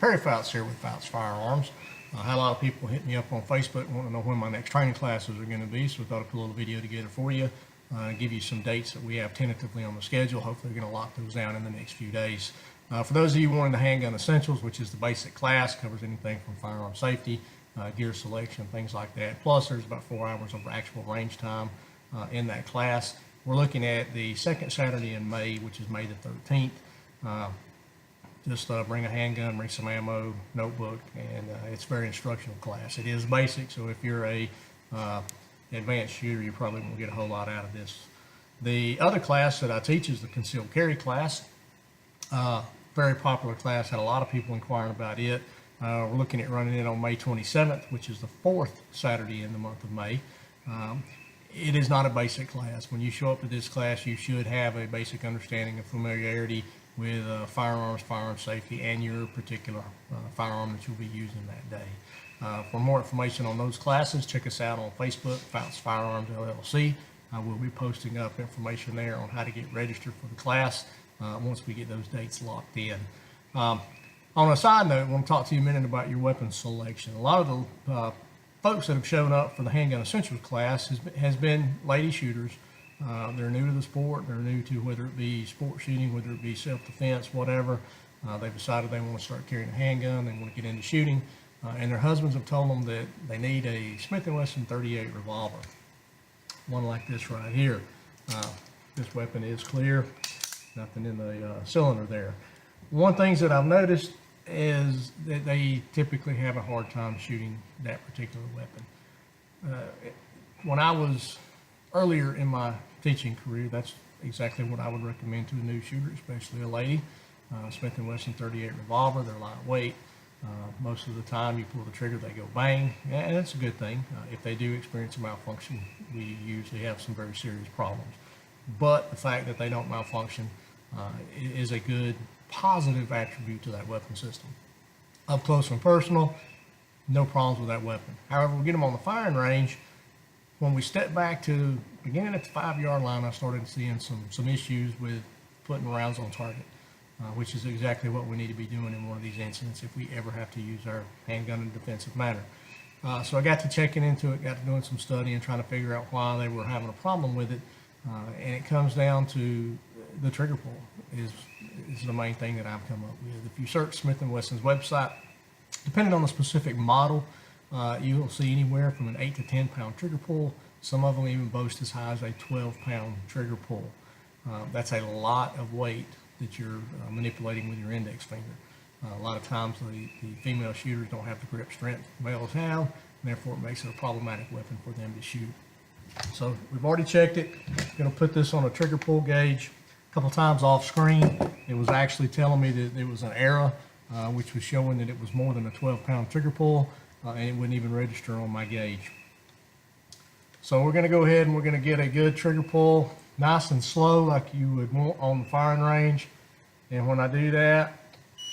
Perry Fouts here with Fouts Firearms. I had a lot of people hit me up on Facebook wanting to know when my next training classes are going to be, so we thought I'd put a little video together for you, give you some dates that we have tentatively on the schedule. Hopefully we're going to lock those down in the next few days. For those of you wanting the Handgun Essentials, which is the basic class, covers anything from firearm safety, gear selection, things like that. Plus there's about 4 hours of actual range time in that class. We're looking at the second Saturday in May, which is May the 13th. Just bring a handgun, bring some ammo, notebook, and it's a very instructional class. It is basic, so if you're a advanced shooter, you probably won't get a whole lot out of this. The other class that I teach is the concealed carry class. Very popular class, had a lot of people inquiring about it. We're looking at running it on May 27th, which is the 4th Saturday in the month of May. It is not a basic class. When you show up to this class, you should have a basic understanding of familiarity with firearms, firearm safety, and your particular firearm that you'll be using that day. For more information on those classes, check us out on Facebook, Fouts Firearms LLC. We'll be posting up information there on how to get registered for the class once we get those dates locked in. On a side note, I want to talk to you a minute about your weapon selection. A lot of the folks that have shown up for the Handgun Essentials class has been lady shooters. They're new to the sport. They're new to whether it be sport shooting, whether it be self-defense, whatever. They've decided they want to start carrying a handgun. They want to get into shooting. And their husbands have told them that they need a Smith & Wesson 38 revolver. One like this right here. This weapon is clear. Nothing in the cylinder there. One thing that I've noticed is that they typically have a hard time shooting that particular weapon. When I was earlier in my teaching career, that's exactly what I would recommend to a new shooter, especially a lady. Smith & Wesson 38 revolver, they're lightweight. Most of the time you pull the trigger, they go bang, and that's a good thing. If they do experience a malfunction, we usually have some very serious problems. But the fact that they don't malfunction is a good positive attribute to that weapon system. Up close and personal, no problems with that weapon. However, we get them on the firing range. When we step back to beginning at the 5-yard line, I started seeing some issues with putting rounds on target, which is exactly what we need to be doing in one of these incidents if we ever have to use our handgun in a defensive manner. So I got to checking into it, got to doing some studying, trying to figure out why they were having a problem with it, and it comes down to the trigger pull is the main thing that I've come up with. If you search Smith & Wesson's website, depending on the specific model, you'll see anywhere from an 8 to 10 pound trigger pull. Some of them even boast as high as a 12-pound trigger pull. That's a lot of weight that you're manipulating with your index finger. A lot of times the female shooters don't have the grip strength males have, and therefore it makes it a problematic weapon for them to shoot. So we've already checked it. Going to put this on a trigger pull gauge. A couple times off screen, it was actually telling me that there was an error, which was showing that it was more than a 12-pound trigger pull, and it wouldn't even register on my gauge. So we're going to go ahead and we're going to get a good trigger pull, nice and slow like you would want on the firing range. And when I do that,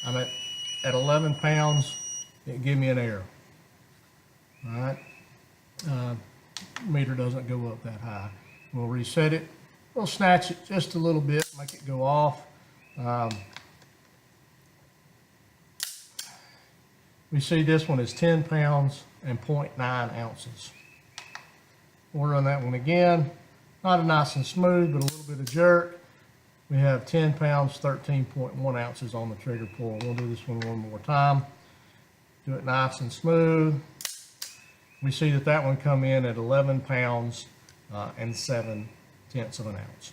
I'm at 11 pounds, it give me an error. All right, meter doesn't go up that high. We'll reset it. We'll snatch it just a little bit, make it go off. We see this one is 10 pounds and 0.9 ounces. We'll run that one again. Not a nice and smooth, but a little bit of jerk. We have 10 pounds, 13.1 ounces on the trigger pull. We'll do this one more time. Do it nice and smooth. We see that one come in at 11 pounds and 7/10 of an ounce.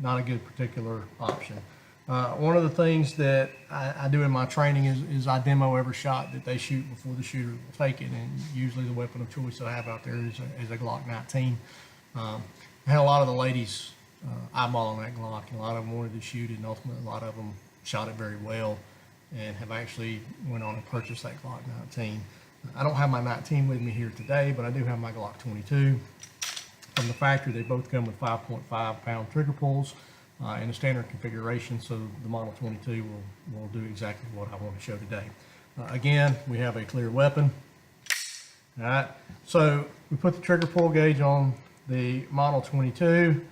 Not a good particular option. One of the things that I do in my training is I demo every shot that they shoot before the shooter will take it, and usually the weapon of choice that I have out there is a Glock 19. I had a lot of the ladies eyeballing that Glock, and a lot of them wanted to shoot it, and ultimately a lot of them shot it very well and have actually went on and purchased that Glock 19. I don't have my 19 with me here today, but I do have my Glock 22. From the factory, they both come with 5.5 pound trigger pulls in a standard configuration, so the Model 22 will do exactly what I want to show today. Again, we have a clear weapon. All right, so we put the trigger pull gauge on the Model 22.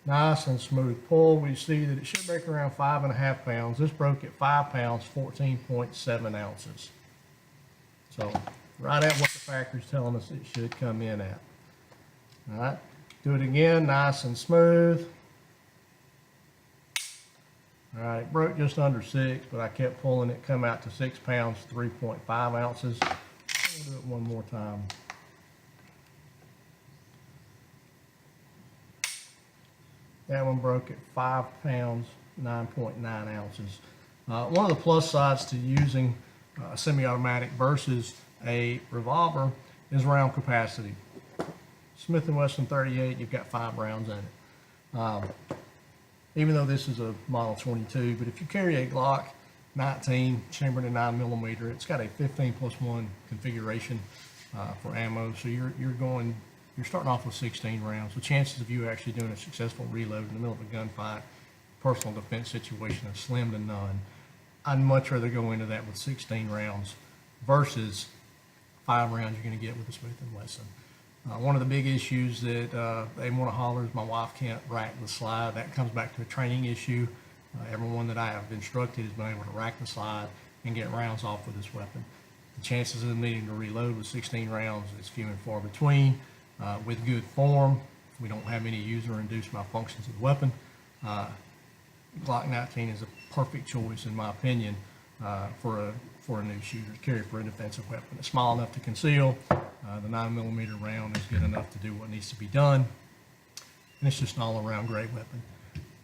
Nice and smooth pull. We see that it should break around 5.5 pounds. This broke at 5 pounds, 14.7 ounces. So right at what the factory's telling us it should come in at. All right, do it again, nice and smooth. All right, it broke just under 6, but I kept pulling it, come out to 6 pounds, 3.5 ounces. I'll do it one more time. That one broke at 5 pounds, 9.9 ounces. One of the plus sides to using a semi-automatic versus a revolver is round capacity. Smith & Wesson 38, you've got 5 rounds in it. Even though this is a Model 22, but if you carry a Glock 19 chambered in 9mm, it's got a 15+1 configuration for ammo. So you're starting off with 16 rounds. The chances of you actually doing a successful reload in the middle of a gunfight, personal defense situation, is slim to none. I'd much rather go into that with 16 rounds versus 5 rounds you're going to get with a Smith & Wesson. One of the big issues that they want to holler is my wife can't rack the slide. That comes back to a training issue. Everyone that I have instructed has been able to rack the slide and get rounds off with this weapon. The chances of them needing to reload with 16 rounds is few and far between. With good form, we don't have any user-induced malfunctions of the weapon. Glock 19 is a perfect choice, in my opinion, for a new shooter to carry for a defensive weapon. It's small enough to conceal. The 9mm round is good enough to do what needs to be done. And it's just an all-around great weapon.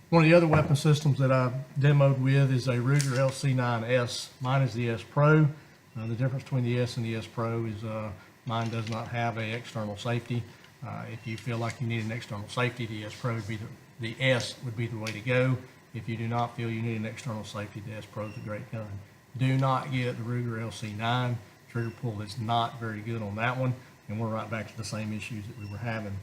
One of the other weapon systems that I've demoed with is a Ruger LC9S. Mine is the S Pro. The difference between the S and the S Pro is mine does not have an external safety. If you feel like you need an external safety, the S Pro would be the S would be the way to go. If you do not feel you need an external safety, the S Pro is a great gun. Do not get the Ruger LC9. Trigger pull is not very good on that one, and we're right back to the same issues that we were having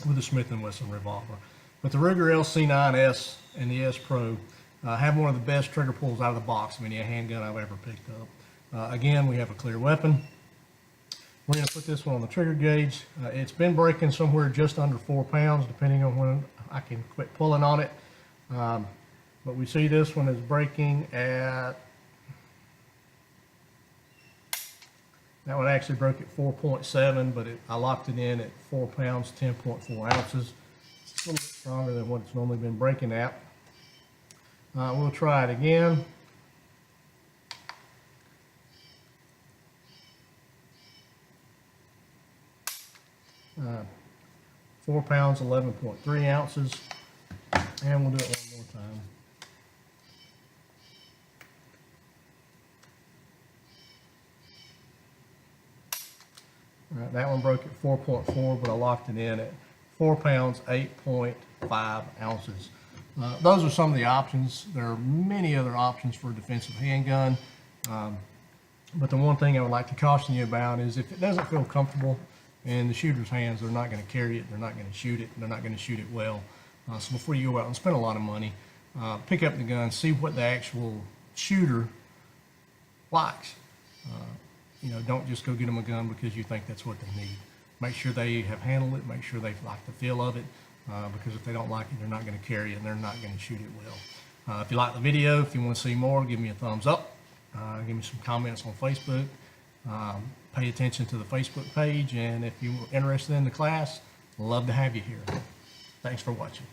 with the Smith & Wesson revolver. But the Ruger LC9S and the S Pro have one of the best trigger pulls out of the box of any handgun I've ever picked up. Again, we have a clear weapon. We're going to put this one on the trigger gauge. It's been breaking somewhere just under 4 pounds, depending on when I can quit pulling on it. But we see this one is breaking at, that one actually broke at 4.7, but I locked it in at 4 pounds, 10.4 ounces. It's a little bit stronger than what it's normally been breaking at. We'll try it again. Uh, 4 pounds, 11.3 ounces. And we'll do it one more time. All right, that one broke at 4.4, but I locked it in at 4 pounds, 8.5 ounces. Those are some of the options. There are many other options for a defensive handgun. But the one thing I would like to caution you about is if it doesn't feel comfortable in the shooter's hands, they're not going to carry it, they're not going to shoot it, and they're not going to shoot it well. So before you go out and spend a lot of money, pick up the gun, see what the actual shooter likes. Don't just go get them a gun because you think that's what they need. Make sure they have handled it, make sure they like the feel of it, because if they don't like it, they're not going to carry it and they're not going to shoot it well. If you like the video, if you want to see more, give me a thumbs up. Give me some comments on Facebook. Pay attention to the Facebook page, and if you're interested in the class, love to have you here. Thanks for watching.